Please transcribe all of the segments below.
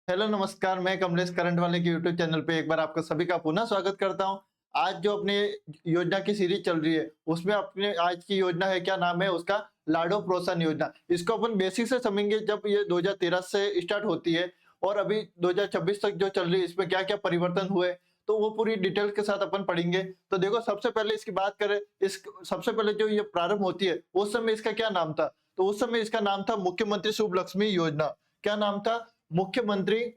Hello नमस्कार, मैं Kamlesh current वाले के यूट्यूब चैनल पे एक बार आपका सभी का पुनः स्वागत करता हूँ। आज जो अपने योजना की सीरीज चल रही है, उसमें अपने आज की योजना है, क्या नाम है उसका? लाडो प्रोत्साहन योजना। इसको अपन बेसिक से समझेंगे, जब ये 2013 से स्टार्ट होती है और अभी 2026 तक जो चल रही है, इसमें क्या-क्या परिवर्तन हुए, तो वो पूरी डिटेल के साथ अपन पढ़ेंगे। तो देखो, सबसे पहले इसकी बात करें, इस सबसे पहले जो ये प्रारंभ होती है, उस समय इसका क्या नाम था? तो उस समय इसका नाम था मुख्यमंत्री शुभ लक्ष्मी योजना। क्या नाम था? मुख्यमंत्री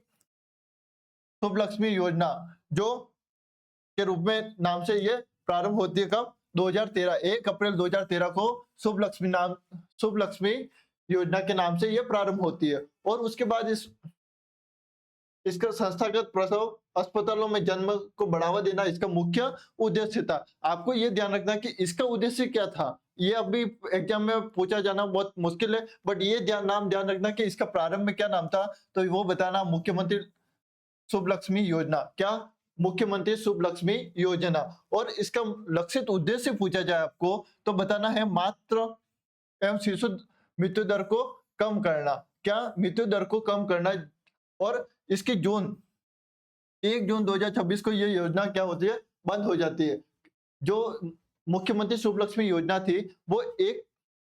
शुभ लक्ष्मी योजना, जो के रूप में नाम से ये प्रारंभ होती है। कब? 2013, 1 अप्रैल 2013 को शुभ लक्ष्मी योजना के नाम से ये प्रारंभ होती है। और उसके बाद इसका संस्थागत प्रसव अस्पतालों में जन्म को बढ़ावा देना इसका मुख्य उद्देश्य था। आपको ये ध्यान रखना कि इसका उद्देश्य क्या था? ये अभी एग्जाम में पूछा जाना बहुत मुश्किल है, बट ये ध्यान रखना कि इसका प्रारंभ में क्या नाम था, तो वो बताना मुख्यमंत्री शुभ लक्ष्मी योजना। क्या? मुख्यमंत्री शुभ लक्ष्मी योजना। और इसका लक्षित उद्देश्य पूछा जाए आपको, तो बताना है मातृ एवं शिशु मृत्यु दर को कम करना। क्या? मृत्यु दर को कम करना। और इसकी 1 जून 2026 को ये योजना क्या होती है? बंद हो जाती है। जो मुख्यमंत्री शुभ लक्ष्मी योजना थी, वो 1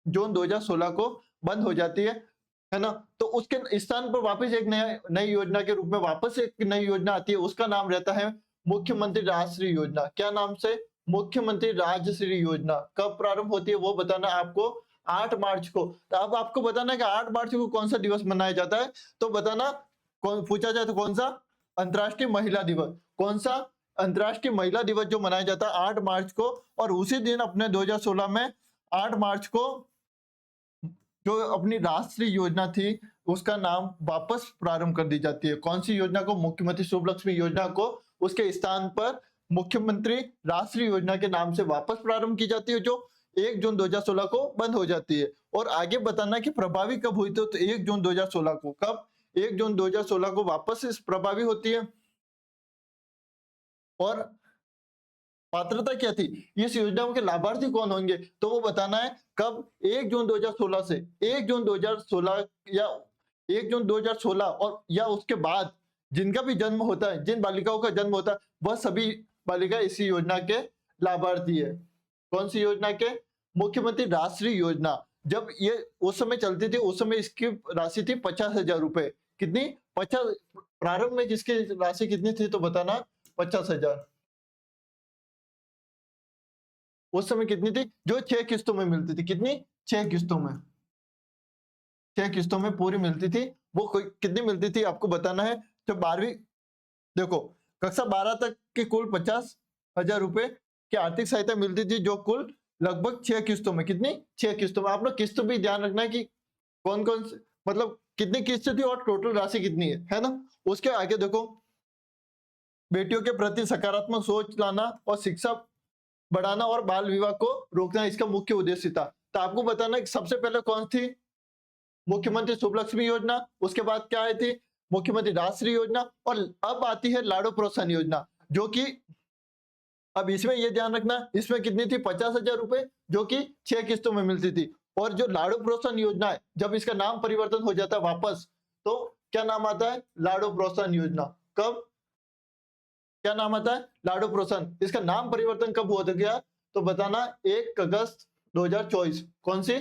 जून 2016 को बंद हो जाती है ना? तो उसके स्थान पर वापस एक नया नई योजना के रूप में वापस एक नई योजना आती है, उसका नाम रहता है मुख्यमंत्री राजश्री योजना। क्या नाम से? मुख्यमंत्री राजश्री योजना। कब प्रारंभ होती है वो बताना है आपको, 8 मार्च को। तो अब आपको बताना है कि 8 मार्च को कौन सा दिवस मनाया जाता है, तो बताना। कौन पूछा जाए तो कौन सा? अंतर्राष्ट्रीय महिला दिवस। कौन सा? अंतर्राष्ट्रीय महिला दिवस जो मनाया जाता है 8 मार्च को। और उसी दिन अपने 2016 में 8 मार्च को जो अपनी राष्ट्रीय योजना थी, उसका नाम वापस प्रारंभ कर दी जाती है। कौन सी योजना को? मुख्यमंत्री शुभ लक्ष्मी योजना को उसके स्थान पर मुख्यमंत्री राष्ट्रीय योजना के नाम से वापस प्रारंभ की जाती है, जो 1 जून 2016 को बंद हो जाती है। और आगे बताना कि प्रभावी कब हुई, तो 1 जून 2016 को। कब? 1 जून 2016 को वापस इस प्रभावी होती है। और पात्रता क्या थी? इस योजना के लाभार्थी कौन होंगे, तो वो बताना है। कब? 1 जून 2016 से 1 जून 2016 या 1 जून 2016 और या उसके बाद जिनका भी जन्म होता है, जिन बालिकाओं का जन्म होता है, वह सभी बालिका इसी योजना के लाभार्थी है। कौन सी योजना के? मुख्यमंत्री राष्ट्रीय योजना। जब ये उस समय चलती थी, उस समय इसकी राशि थी 50,000 रुपए। कितनी? 50। प्रारंभ में जिसकी राशि कितनी थी, तो बताना 50,000। उस समय कितनी थी? जो 6 किस्तों में मिलती थी। कितनी? 6 किस्तों में। 6 किस्तों में पूरी मिलती थी। वो कोई कितनी मिलती थी आपको बताना है। जो 12वीं देखो, कक्षा 12 तक की कुल 50,000 रुपए की आर्थिक सहायता मिलती थी, जो कुल लगभग 6 किस्तों में। कितनी? 6 किस्तों में। आप लोग किस्त भी ध्यान रखना है कि कौन-कौन से, मतलब कितनी किस्त थी और टोटल राशि कितनी है ना? उसके आगे देखो, बेटियों के प्रति सकारात्मक सोच लाना और शिक्षा बढ़ाना और बाल विवाह को रोकना इसका मुख्य उद्देश्य था। तो आपको बताना है कि सबसे पहले कौन थी? मुख्यमंत्री शुभ लक्ष्मी योजना। उसके बाद क्या आई थी? मुख्यमंत्री राजश्री योजना। और अब आती है लाडो प्रोत्साहन योजना, जो कि अब इसमें ये ध्यान रखना, इसमें कितनी थी? 50,000 रुपए, जो कि 6 किस्तों में मिलती थी। और जो लाडो प्रोत्साहन योजना है, जब इसका नाम परिवर्तन हो जाता है वापस, तो क्या नाम आता है? लाडो प्रोत्साहन योजना। कब? क्या नाम आता है? लाडो प्रोत्साहन। इसका नाम परिवर्तन कब हो गया, तो बताना 1 अगस्त 2024। कौन सी?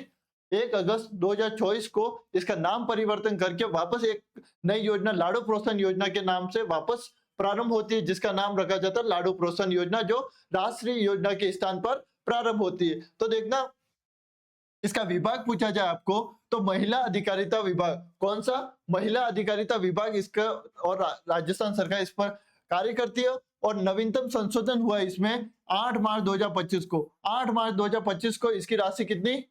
1 अगस्त 2024 को इसका नाम परिवर्तन करके वापस एक नई योजना लाडो प्रोत्साहन योजना के नाम से वापस प्रारंभ होती है, जिसका नाम रखा जाता है लाडो प्रोत्साहन योजना, जो राष्ट्रीय योजना के स्थान पर प्रारंभ होती है। तो देखना, इसका विभाग पूछा जाए आपको, तो महिला अधिकारिता विभाग। कौन सा? महिला अधिकारिता विभाग इसका। और राजस्थान सरकार इस पर कार्य करती है। और नवीनतम संशोधन हुआ है इसमें 8 मार्च 2025 को। 8 मार्च 2025 को इसकी राशि कितनी?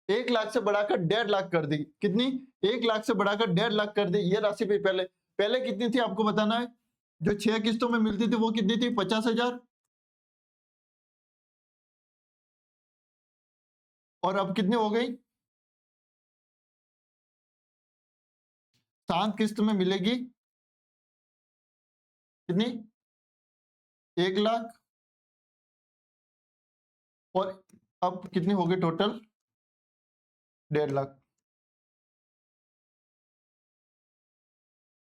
1 लाख से बढ़ाकर 1.5 लाख कर दी। कितनी? 1 लाख से बढ़ाकर 1.5 लाख कर दी। ये राशि भी पहले पहले कितनी थी आपको बताना है। जो 6 किस्तों में मिलती थी वो कितनी थी? 50,000। और अब कितनी हो गई? 7 किस्त में मिलेगी। कितनी? 1 लाख। और अब कितनी हो गई टोटल? 1.5 लाख।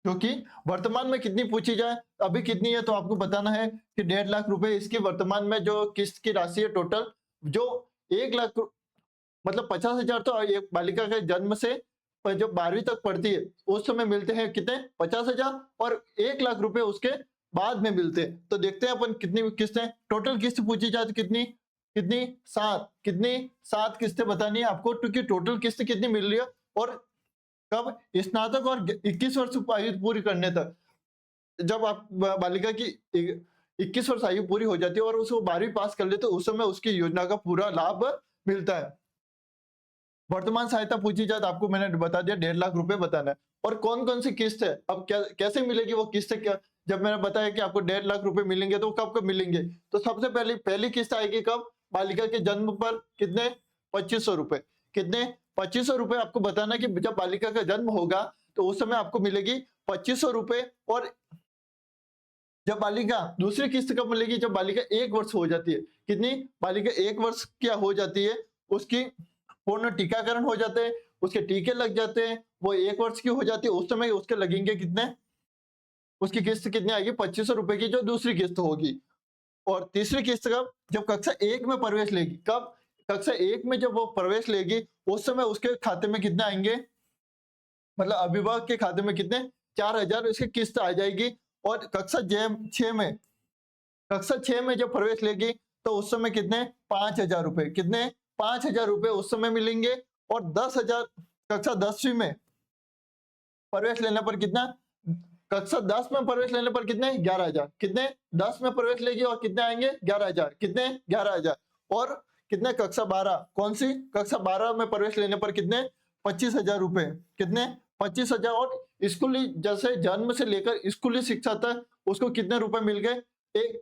क्योंकि वर्तमान में कितनी पूछी जाए, अभी कितनी है तो आपको बताना है कि 1.5 लाख रुपए इसकी वर्तमान में जो किस्त की राशि है टोटल, जो 1 लाख मतलब 50,000 तो एक बालिका के जन्म से जब 12वीं तक पढ़ती है उस समय मिलते हैं कितने, 50,000, और 1 लाख रुपए उसके बाद में मिलते हैं। तो देखते हैं अपन कितनी किस्तें, टोटल किस्त पूछी जाए तो कितनी कितनी 7, कितनी 7 किस्तें बतानी है आपको, क्योंकि टोटल किस्त कितनी मिल रही है और कब, स्नातक और 21 वर्ष आयु पूरी करने तक। जब आप बालिका की 21 वर्ष आयु पूरी हो जाती है और उसको 12वीं पास कर लेते, तो उस समय उसकी योजना का पूरा लाभ मिलता है। वर्तमान सहायता पूछी जाए तो आपको मैंने बता दिया 1.5 लाख रुपए बताना है। और कौन कौन सी किस्त है, अब क्या कैसे मिलेगी वो किस्त, क्या जब मैंने बताया कि आपको 1.5 लाख रुपए मिलेंगे तो कब कब मिलेंगे, तो सबसे पहली किस्त आएगी कब, बालिका के जन्म पर कितने, 2500 रुपए, कितने 2500 रुपए आपको बताना कि जब बालिका का जन्म होगा तो उस समय आपको मिलेगी 2500 रुपए। और जब बालिका दूसरी किस्त कब मिलेगी, जब बालिका 1 वर्ष हो जाती है, कितनी, बालिका 1 वर्ष क्या हो जाती है, उसकी पूर्ण टीकाकरण हो जाते हैं, उसके टीके लग जाते हैं, वो 1 वर्ष की हो जाती है, उस समय उसके लगेंगे कितने, उसकी किस्त कितनी आएगी, 2500 रुपए की जो दूसरी किस्त होगी। और तीसरी किस्त कब, जब कक्षा 1 में प्रवेश लेगी, कब, कक्षा 1 में जब वो प्रवेश लेगी उस समय उसके खाते में कितने आएंगे, मतलब अभिभावक के खाते में कितने, 4,000 इसकी किस्त आ जाएगी। और कक्षा 6 में, कक्षा 6 में जब प्रवेश लेगी तो उस समय कितने, 5,000 रुपए, कितने 5,000 रुपए उस समय मिलेंगे। और 10,000 कक्षा 10वीं में प्रवेश लेने पर कितना, कक्षा 10 में प्रवेश लेने पर कितने, 11,000, कितने 10 में प्रवेश लेगी और कितने आएंगे, 11,000, कितने 11,000। और कितने कक्षा 12, कौन सी कक्षा 12 में प्रवेश लेने पर कितने, 25,000 रुपए, कितने 25,000। और स्कूली जैसे जन्म से लेकर स्कूली शिक्षा तक उसको कितने रुपए मिल गए,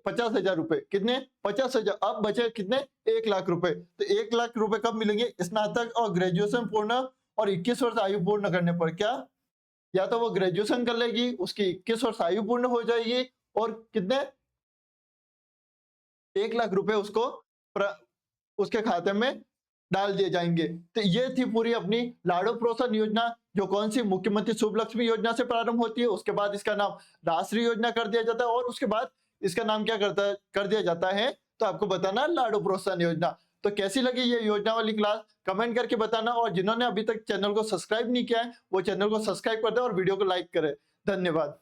50,000 रुपए, कितने 50,000। अब बचे कितने, 1 लाख रुपए। तो 1 लाख रुपए कब मिलेंगे, स्नातक और ग्रेजुएशन पूर्ण और 21 वर्ष आयु पूर्ण करने पर। क्या, या तो वो ग्रेजुएशन कर लेगी, उसकी 21 वर्ष आयु पूर्ण हो जाएगी और कितने, 1 लाख रुपए उसको उसके खाते में डाल दिए जाएंगे। तो ये थी पूरी अपनी लाडो प्रोत्साहन योजना, जो कौन सी मुख्यमंत्री शुभ लक्ष्मी योजना से प्रारंभ होती है, उसके बाद इसका नाम राष्ट्रीय योजना कर दिया जाता है और उसके बाद इसका नाम क्या कर दिया जाता है, तो आपको बताना लाडो प्रोत्साहन योजना। तो कैसी लगी ये योजना वाली क्लास, कमेंट करके बताना। और जिन्होंने अभी तक चैनल को सब्सक्राइब नहीं किया है वो चैनल को सब्सक्राइब कर दे और वीडियो को लाइक करे। धन्यवाद।